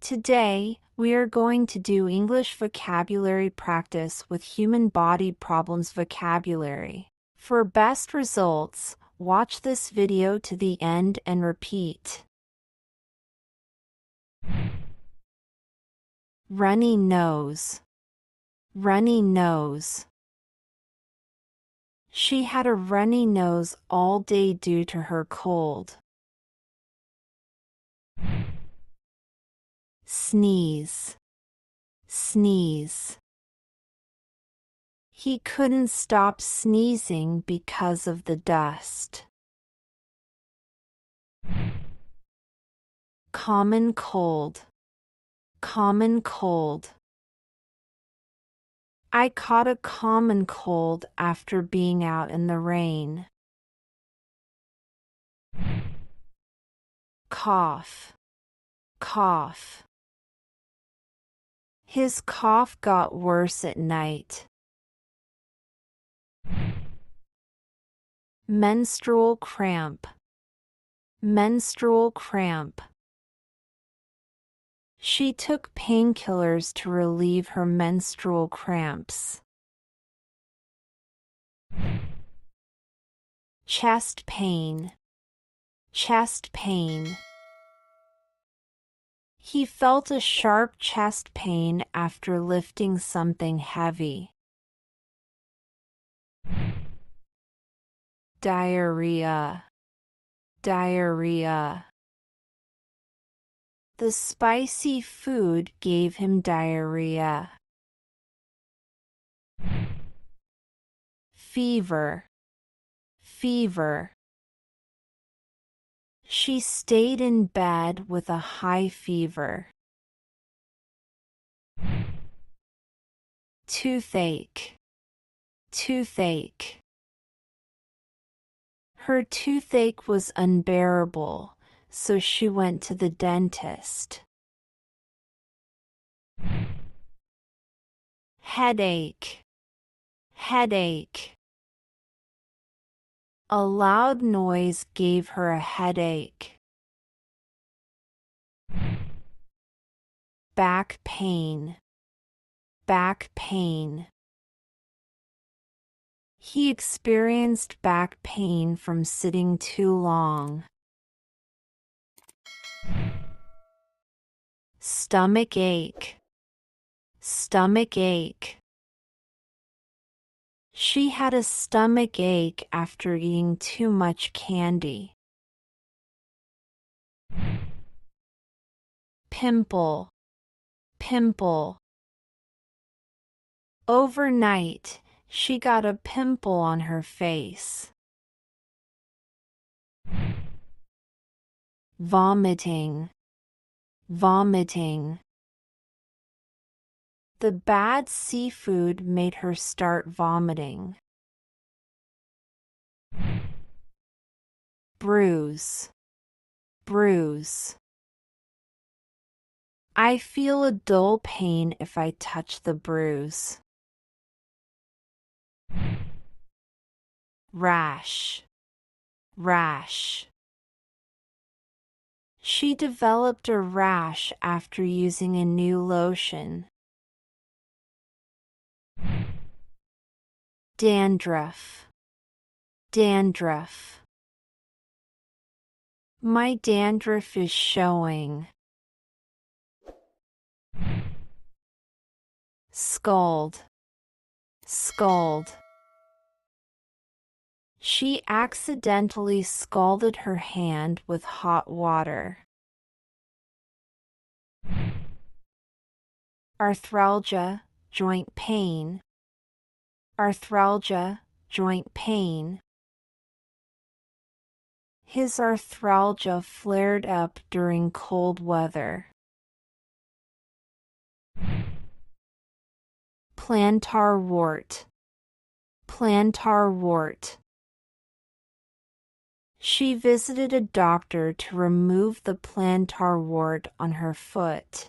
Today, we are going to do English vocabulary practice with human body problems vocabulary. For best results, watch this video to the end and repeat. Runny nose. Runny nose. She had a runny nose all day due to her cold. Sneeze. Sneeze. He couldn't stop sneezing because of the dust. Common cold. Common cold. I caught a common cold after being out in the rain. Cough. Cough. His cough got worse at night. Menstrual cramp. Menstrual cramp. She took painkillers to relieve her menstrual cramps. Chest pain. Chest pain. He felt a sharp chest pain after lifting something heavy. Diarrhea. Diarrhea. The spicy food gave him diarrhea. Fever. Fever. She stayed in bed with a high fever. Toothache. Toothache. Her toothache was unbearable, so she went to the dentist. Headache. Headache. A loud noise gave her a headache. Back pain. Back pain. He experienced back pain from sitting too long. Stomach ache. Stomach ache. She had a stomach ache after eating too much candy. Pimple. Pimple. Overnight, she got a pimple on her face. Vomiting. Vomiting. The bad seafood made her start vomiting. Bruise. Bruise. I feel a dull pain if I touch the bruise. Rash. Rash. She developed a rash after using a new lotion. Dandruff. Dandruff. My dandruff is showing. Scald. Scald. She accidentally scalded her hand with hot water. Arthralgia, joint pain. Arthralgia, joint pain. His arthralgia flared up during cold weather. Plantar wart. Plantar wart. She visited a doctor to remove the plantar wart on her foot.